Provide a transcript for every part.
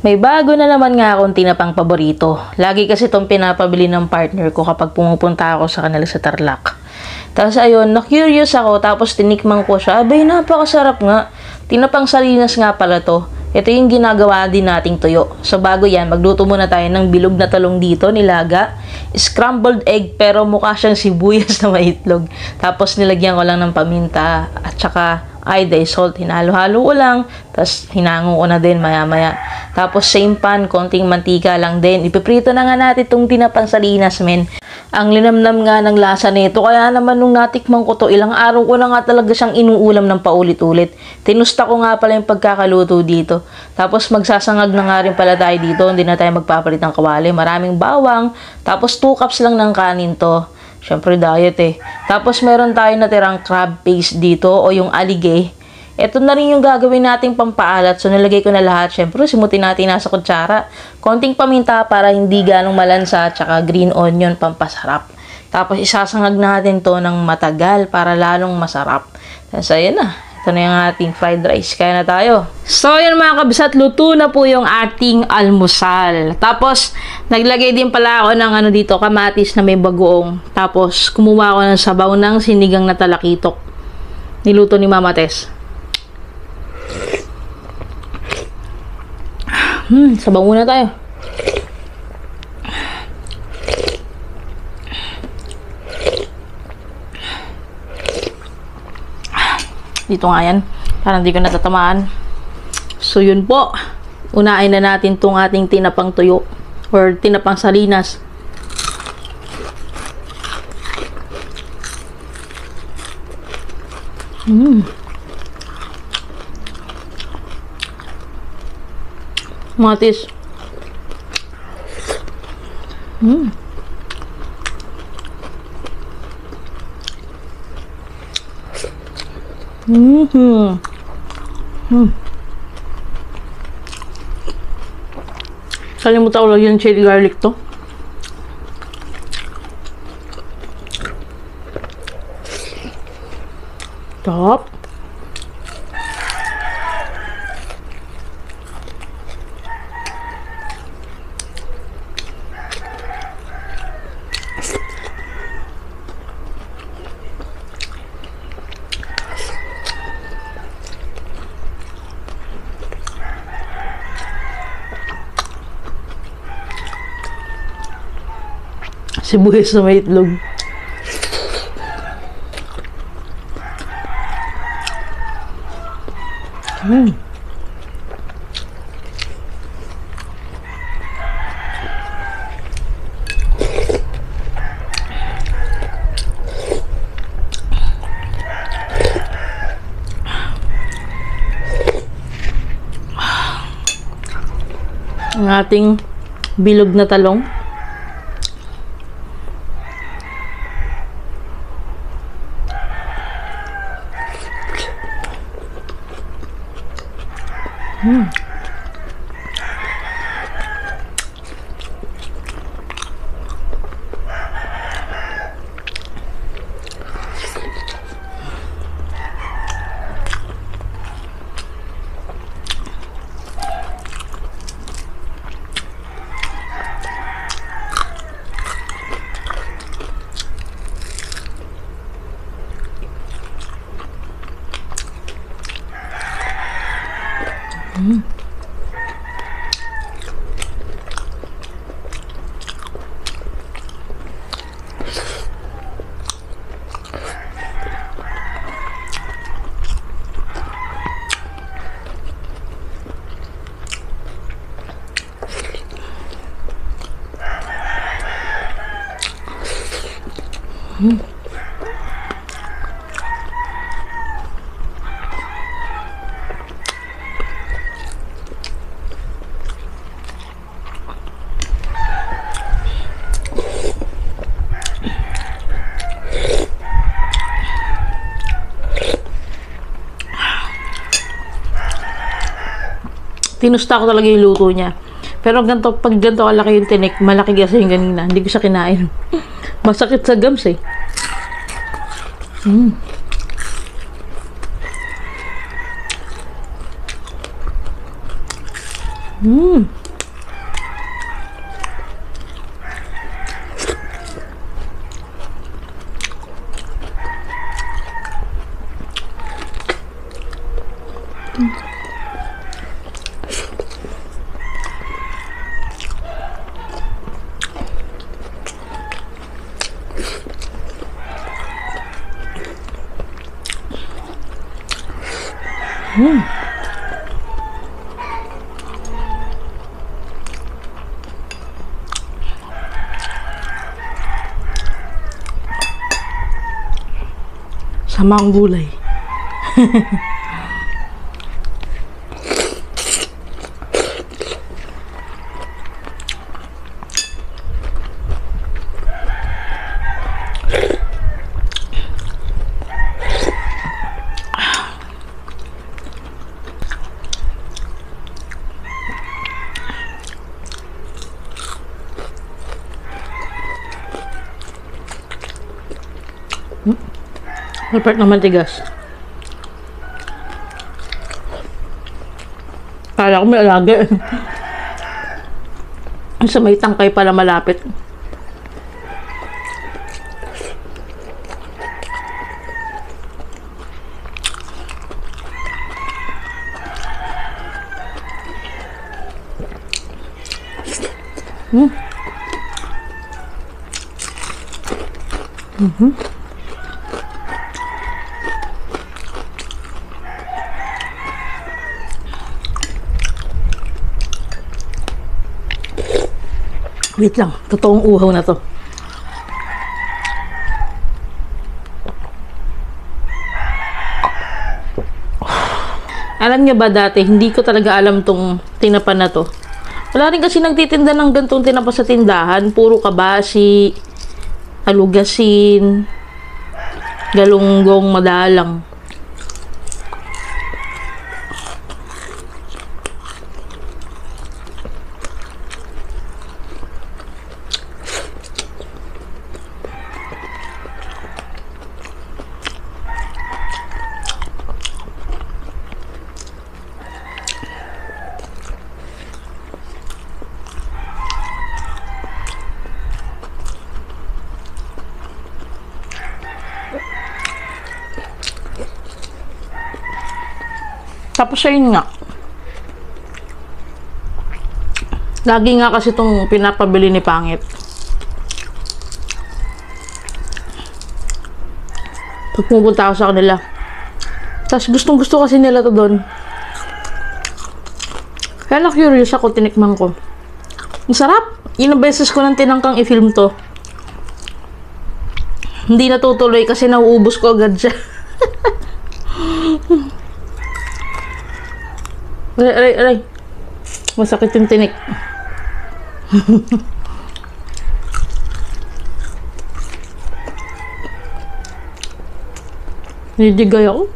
May bago na naman nga akong tinapang paborito. Lagi kasi itong pinapabili ng partner ko kapag pumupunta ako sa kanila sa Tarlac. Tapos ayun, na-curious ako tapos tinikman ko siya. Abay, napakasarap nga. Tinapang salinas nga pala to. Ito yung ginagawa din nating tuyo. So bago yan, magluto muna tayo ng bilog na talong dito, nilaga. Scrambled egg pero mukha siyang sibuyas na may itlog. Tapos nilagyan ko lang ng paminta at saka iodized salt. Hinalo-halo ko lang. Tapos hinango ko na din maya-maya. Tapos same pan, konting mantika lang din. Ipiprito na nga natin itong tinapang salinas, men. Ang linamnam nga ng lasa nito. Kaya naman nung natikman ko to, ilang araw ko na nga talaga siyang inuulam ng paulit-ulit. Tinusta ko nga pala yung pagkakaluto dito. Tapos magsasangag na nga rin pala tayo dito. Hindi na tayo magpapalit ng kawali. Maraming bawang. Tapos 2 cups lang ng kanin to. Syempre diet eh. Tapos meron tayo natirang crab paste dito o yung aligay. Ito na rin yung gagawin nating pampaalat. So, nalagay ko na lahat. Syempre, simutin natin nasa kutsara. Konting paminta para hindi ganong malansa. Tsaka green onion, pampasarap. Tapos, isasangag natin to ng matagal para lalong masarap. Tapos, ayan na. Ito na yung ating fried rice. Kaya na tayo. So, yun mga kabisat. Luto na po yung ating almusal. Tapos, naglagay din pala ako ng dito, kamatis na may bagoong. Tapos, kumuha ako ng sabaw ng sinigang na talakitok. Niluto ni Mama Tess. Sabaw muna tayo. Dito nga yan. Parang hindi ko natatamaan. So, yun po. Unahin na natin itong ating tinapang tuyo or tinapang salinas. Matis. Kalimutan ko lang yung chili garlic to. Top. Sibuyas na may itlog. Ang ating bilog na talong. Tinusta ko talaga yung luto niya. Pero pag ganito kalaki yung tinik, malaki kasi yung ganina. Hindi ko siya kinain. Masakit sa gums eh. Mm. Sama ang gulay. Perfect naman tigas. Kala ko may alage. Sa may tangkay pala malapit. Wait lang, totoong uhaw na to. Alam niyo ba dati, hindi ko talaga alam tong tinapa na to. Wala rin kasi nagtitinda ng gantong tinapa sa tindahan. Puro kabasi, alugasin, galunggong, madalang. Tapos ayun nga. Lagi nga kasi itong pinapabili ni Pangit. Pag pumunta ako sa kanila. Tapos gustong gusto kasi nila to doon. Kaya na curious ako, tinikman ko. Ang sarap! Ilang beses ko nang tinangkang i-film to. Hindi natutuloy kasi nauubos ko agad siya. Aray. Masakit yung tinik. Nidigay ako.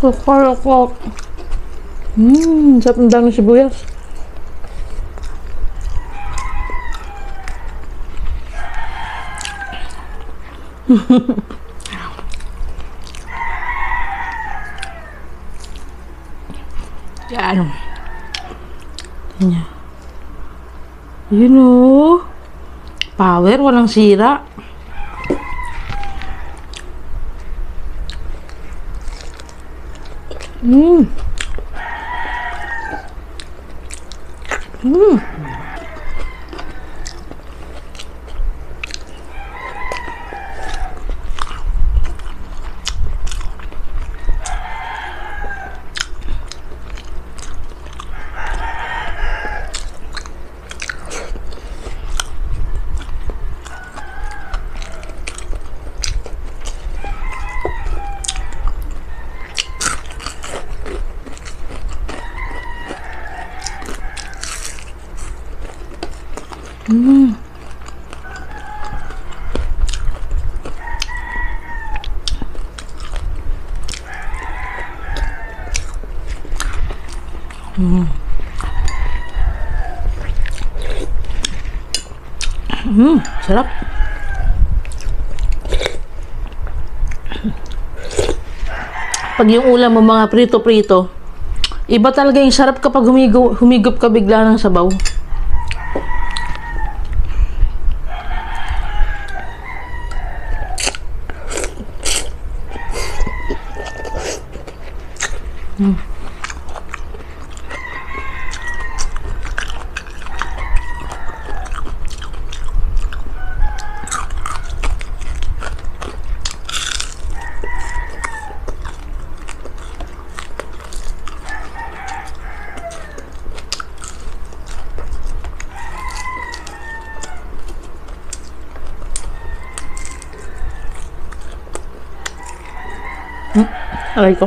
Kukulok. Sarap ng dami sibuyas. Yan. Yun o. Power, walang sira. Sarap. Pag yung ulam mo mga prito-prito, iba talaga yung sarap kapag humigop ka bigla ng sabaw. Aray ko.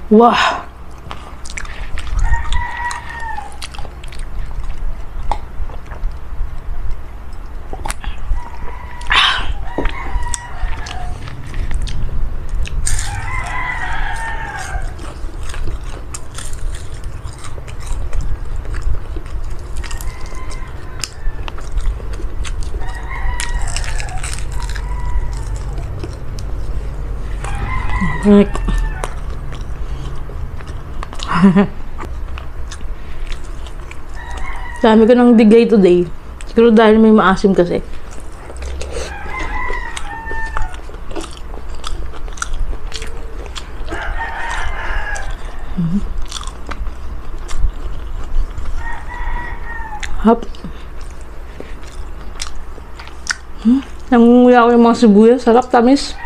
Wah. Dami ko ng bigay today. Siguro dahil may maasim kasi. Hop. Nangunguya ako yung mga sibuyas. Sarap, tamis.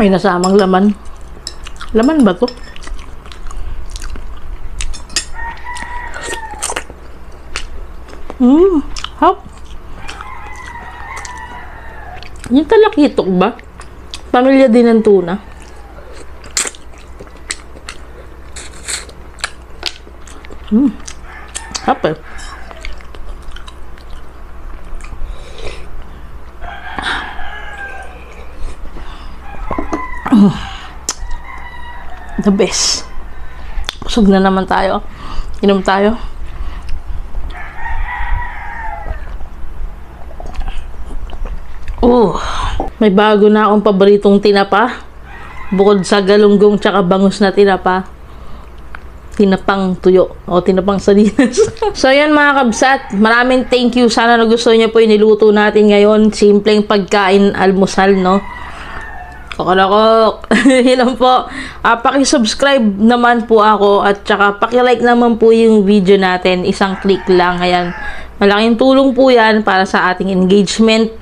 May nasamang laman. Laman ba to? Hop. Yung talakitok ba? Pamilya din ng tuna. Hop eh. The best. Busog na naman tayo. Inom tayo. May bago na akong paboritong tinapa. Bukod sa galunggong tsaka bangus na tinapa, tinapang tuyo o tinapang sardinas. So yan mga kabsat, maraming thank you. Sana nagustuhan niyo po yung niluto natin ngayon. Simpleng pagkain, almusal, no? Kokolokok. Yun po. Paki-subscribe naman po ako at tsaka paki-like naman po yung video natin. Isang click lang. Ayan. Malaking tulong po yan para sa ating engagement.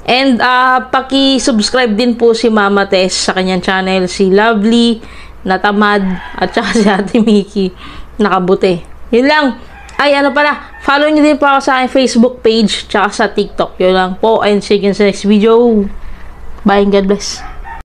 And paki-subscribe din po si Mama Tess sa kanyang channel. Si Lovely, Natamad, at tsaka si Ate Mickey, Nakabuti. Yun lang. Ay, ano pala, follow nyo din po ako sa aking Facebook page tsaka sa TikTok. Yun lang po. And see you in the next video. Bye and God bless.